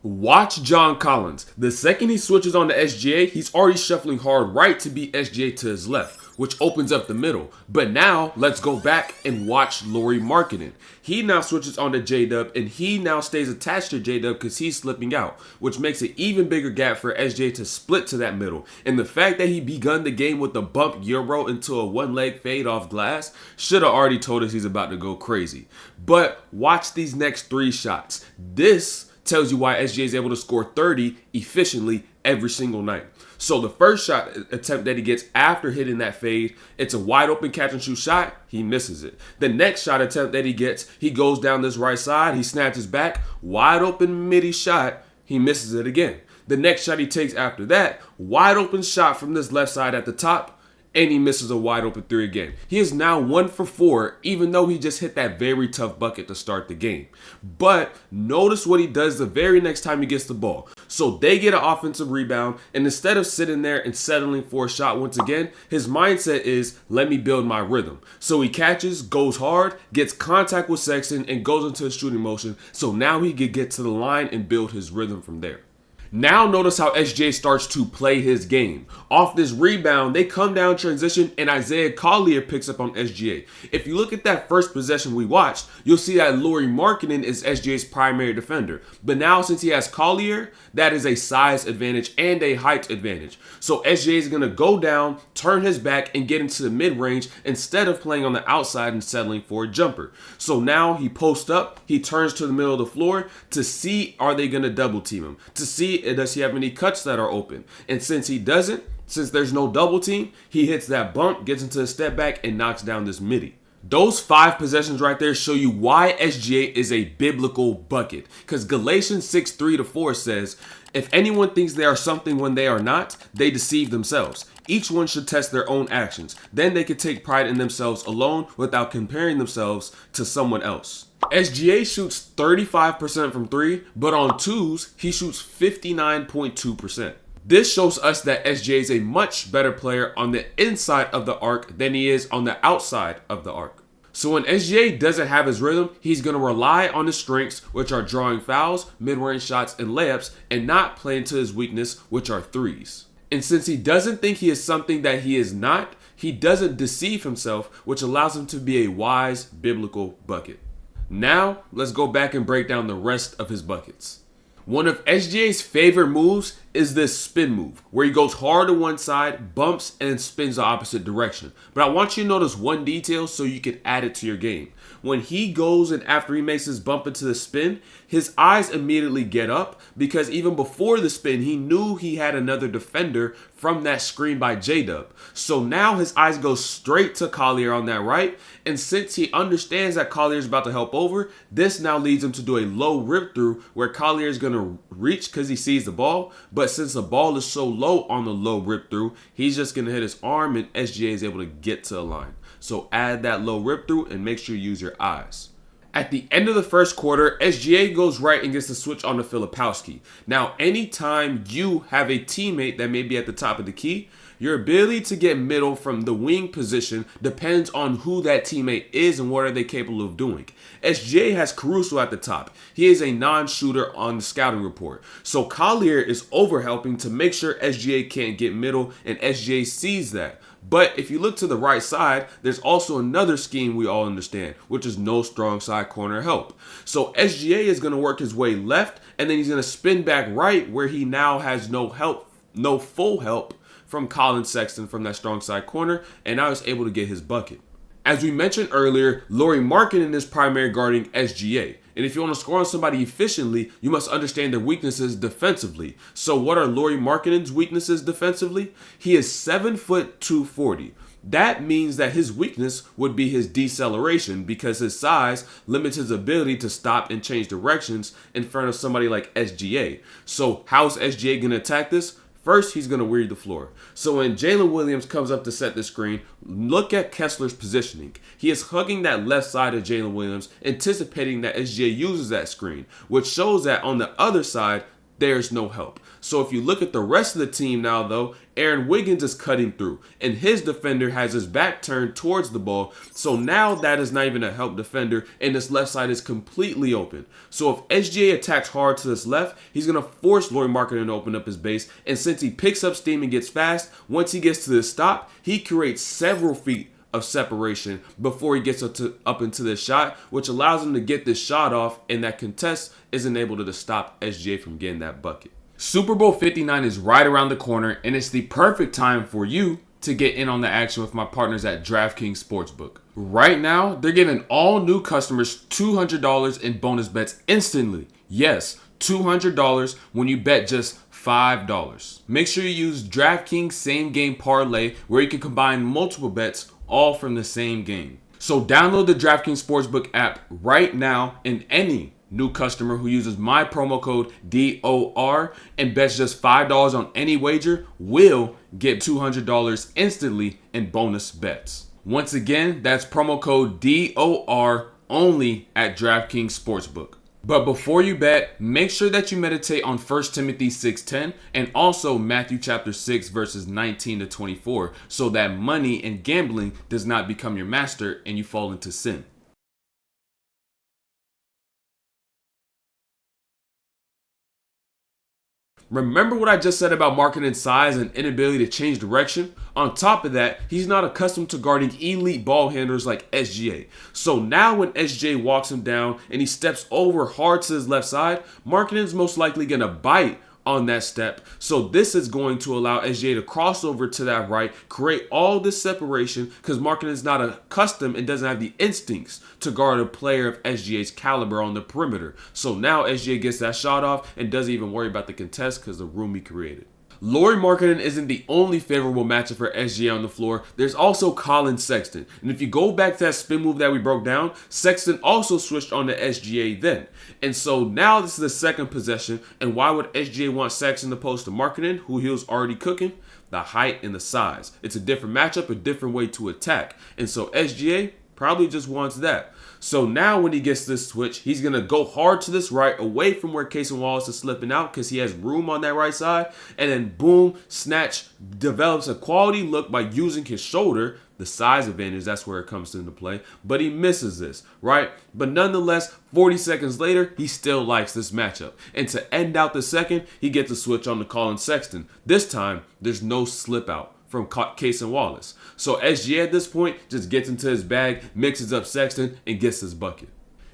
Watch John Collins. The second he switches on to SGA, he's already shuffling hard right to beat SGA to his left, which opens up the middle. But now, let's go back and watch Lauri Markkanen. He now switches on to J-Dub, and he now stays attached to J-Dub because he's slipping out, which makes an even bigger gap for SGA to split to that middle. And the fact that he begun the game with a bump Euro into a one-leg fade off glass should have already told us he's about to go crazy. But watch these next 3 shots. This tells you why SGA is able to score 30 efficiently every single night. So the first shot attempt that he gets after hitting that fade, it's a wide open catch and shoot shot. He misses it. The next shot attempt that he gets, he goes down this right side. He snatches back, wide open midi shot. He misses it again. The next shot he takes after that, wide open shot from this left side at the top, and he misses a wide open 3 again. He is now 1 for 4, even though he just hit that very tough bucket to start the game. But notice what he does the very next time he gets the ball. So they get an offensive rebound, and instead of sitting there and settling for a shot once again, his mindset is, let me build my rhythm. So he catches, goes hard, gets contact with Sexton, and goes into a shooting motion. So now he can get to the line and build his rhythm from there. Now notice how SGA starts to play his game. Off this rebound, they come down transition and Isaiah Collier picks up on SGA. If you look at that first possession we watched, you'll see that Lauri Markkanen is SGA's primary defender. But now since he has Collier, that is a size advantage and a height advantage. So SGA is going to go down, turn his back, and get into the mid-range instead of playing on the outside and settling for a jumper. So now he posts up, he turns to the middle of the floor to see are they going to double team him, to see does he have any cuts that are open. And since he doesn't, since there's no double team, he hits that bump, gets into a step back, and knocks down this midi. Those 5 possessions right there show you why SGA is a biblical bucket. Because Galatians 6:3-4 says, if anyone thinks they are something when they are not, they deceive themselves. Each one should test their own actions. Then they can take pride in themselves alone without comparing themselves to someone else. SGA shoots 35% from 3, but on 2s, he shoots 59.2%. This shows us that SGA is a much better player on the inside of the arc than he is on the outside of the arc. So when SGA doesn't have his rhythm, he's going to rely on his strengths, which are drawing fouls, mid-range shots, and layups, and not playing to his weakness, which are 3s. And since he doesn't think he is something that he is not, he doesn't deceive himself, which allows him to be a wise, biblical bucket. Now, let's go back and break down the rest of his buckets. One of SGA's favorite moves is this spin move, where he goes hard to one side, bumps, and then spins the opposite direction. But I want you to notice one detail so you can add it to your game. When he goes and after he makes his bump into the spin, his eyes immediately get up because even before the spin, he knew he had another defender from that screen by J-Dub. So now his eyes go straight to Collier on that right. And since he understands that Collier is about to help over, this now leads him to do a low rip through where Collier is going to reach because he sees the ball. But since the ball is so low on the low rip through, he's just going to hit his arm and SGA is able to get to the line. So add that low rip through and make sure you use your eyes. At the end of the first quarter, SGA goes right and gets the switch on to Filipowski. Now, anytime you have a teammate that may be at the top of the key, your ability to get middle from the wing position depends on who that teammate is and what are they capable of doing. SGA has Caruso at the top. He is a non-shooter on the scouting report. So Collier is overhelping to make sure SGA can't get middle, and SGA sees that. But if you look to the right side, there's also another scheme we all understand, which is no strong side corner help. So SGA is going to work his way left, and then he's going to spin back right where he now has no help, no full help from Colin Sexton from that strong side corner, and now he's able to get his bucket. As we mentioned earlier, Lauri Markkanen is primary guarding SGA. And if you want to score on somebody efficiently, you must understand their weaknesses defensively. So what are Lauri Markkanen's weaknesses defensively? He is 7 foot 240. That means that his weakness would be his deceleration because his size limits his ability to stop and change directions in front of somebody like SGA. So how's SGA going to attack this? First, he's going to weary the floor. So when Jalen Williams comes up to set the screen, look at Kessler's positioning. He is hugging that left side of Jalen Williams, anticipating that SGA uses that screen, which shows that on the other side, there's no help. So if you look at the rest of the team now, though, Aaron Wiggins is cutting through, and his defender has his back turned towards the ball. So now that is not even a help defender, and this left side is completely open. So if SGA attacks hard to this left, he's going to force Lauri Markkanen to open up his base. And since he picks up steam and gets fast, once he gets to the stop, he creates several feet of separation before he gets up into this shot, which allows him to get this shot off, and that contest isn't able to stop SGA from getting that bucket. Super Bowl 59 is right around the corner, and it's the perfect time for you to get in on the action with my partners at DraftKings Sportsbook. Right now, they're giving all new customers $200 in bonus bets instantly. Yes, $200 when you bet just $5. Make sure you use DraftKings Same Game Parlay, where you can combine multiple bets all from the same game. So download the DraftKings Sportsbook app right now, and any new customer who uses my promo code DOR and bets just $5 on any wager will get $200 instantly in bonus bets. Once again, that's promo code DOR only at DraftKings Sportsbook. But before you bet, make sure that you meditate on 1 Timothy 6:10 and also Matthew chapter 6 verses 19 to 24, so that money and gambling does not become your master and you fall into sin. Remember what I just said about Markkanen's size and inability to change direction? On top of that, he's not accustomed to guarding elite ball handlers like SGA. So now when SGA walks him down and he steps over hard to his left side, Markkanen's most likely going to bite on that step. So this is going to allow SGA to cross over to that right, create all this separation, because Markkanen is not accustomed and doesn't have the instincts to guard a player of SGA's caliber on the perimeter. So now SGA gets that shot off and doesn't even worry about the contest because of the room he created. Lauri Markkanen isn't the only favorable matchup for SGA on the floor. There's also Colin Sexton. And if you go back to that spin move that we broke down, Sexton also switched on to SGA then. And so now this is the second possession. And why would SGA want Sexton opposed to Markkanen, who he was already cooking? The height and the size. It's a different matchup, a different way to attack. And so SGA probably just wants that. So now when he gets this switch, he's going to go hard to this right, away from where Cason Wallace is slipping out because he has room on that right side. And then boom, snatch, develops a quality look by using his shoulder, the size advantage, that's where it comes into play. But he misses this, right? But nonetheless, 40 seconds later, he still likes this matchup. And to end out the second, he gets a switch on to Colin Sexton. This time, there's no slip out from Cason Wallace. So SGA at this point just gets into his bag, mixes up Sexton, and gets his bucket.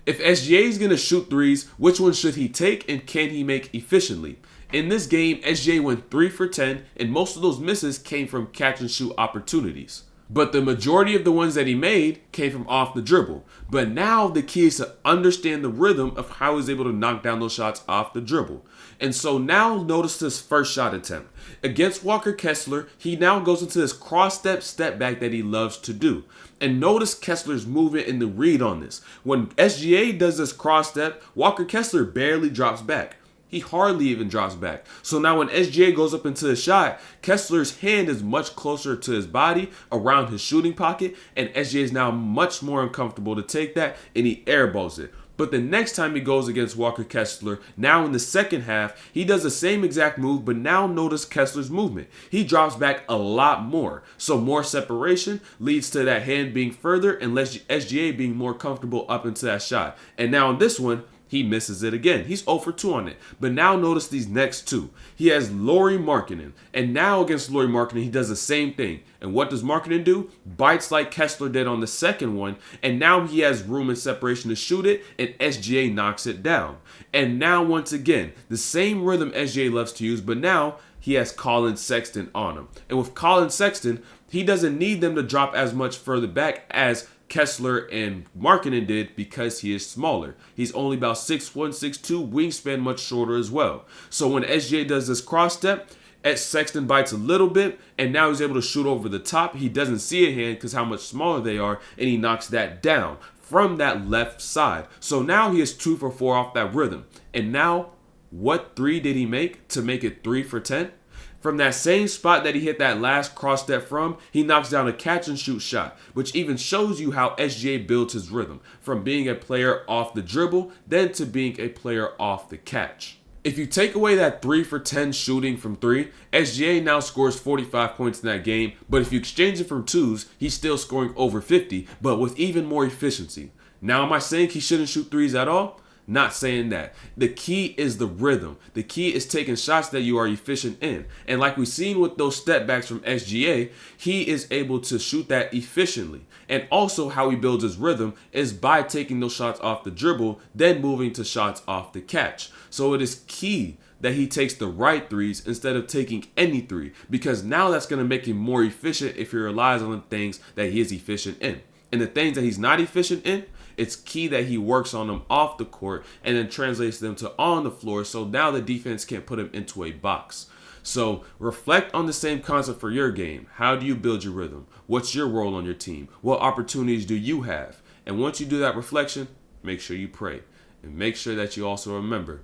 If SGA is going to shoot threes, which one should he take and can he make efficiently? In this game, SGA went 3 for 10, and most of those misses came from catch and shoot opportunities. But the majority of the ones that he made came from off the dribble. But now the key is to understand the rhythm of how he's able to knock down those shots off the dribble. And so now notice this first shot attempt. Against Walker Kessler, he now goes into this cross-step step back that he loves to do. And notice Kessler's movement in the read on this. When SGA does this cross-step, Walker Kessler barely drops back. He hardly even drops back. So now when SGA goes up into the shot, Kessler's hand is much closer to his body around his shooting pocket, and SGA is now much more uncomfortable to take that, and he airballs it. But the next time he goes against Walker Kessler, now in the second half, he does the same exact move, but now notice Kessler's movement. He drops back a lot more. So more separation leads to that hand being further and SGA being more comfortable up into that shot. And now in this one, he misses it again. He's 0 for 2 on it. But now notice these next two. He has Lauri Markkanen. And now against Lauri Markkanen, he does the same thing. And what does Markkanen do? Bites like Kessler did on the second one. And now he has room and separation to shoot it. And SGA knocks it down. And now once again, the same rhythm SGA loves to use. But now he has Colin Sexton on him. And with Colin Sexton, he doesn't need them to drop as much further back as Kessler and Markkanen did because he is smaller. He's only about 6'1", 6'2", wingspan much shorter as well. So when SGA does this cross step, Sexton bites a little bit, and now he's able to shoot over the top. He doesn't see a hand because how much smaller they are, and he knocks that down from that left side. So now he is 2 for 4 off that rhythm. And now, what 3 did he make to make it 3 for 10? From that same spot that he hit that last cross step from, he knocks down a catch and shoot shot, which even shows you how SGA builds his rhythm, from being a player off the dribble, then to being a player off the catch. If you take away that 3 for 10 shooting from 3, SGA now scores 45 points in that game, but if you exchange it from 2s, he's still scoring over 50, but with even more efficiency. Now, am I saying he shouldn't shoot 3s at all? Not saying that. The key is the rhythm. The key is taking shots that you are efficient in. And like we've seen with those step backs from SGA, he is able to shoot that efficiently. And also how he builds his rhythm is by taking those shots off the dribble, then moving to shots off the catch. So it is key that he takes the right 3s instead of taking any 3, because now that's going to make him more efficient if he relies on the things that he is efficient in. And the things that he's not efficient in, it's key that he works on them off the court and then translates them to on the floor, so now the defense can't put him into a box. So reflect on the same concept for your game. How do you build your rhythm? What's your role on your team? What opportunities do you have? And once you do that reflection, make sure you pray. And make sure that you also remember,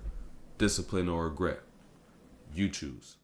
discipline or regret. You choose.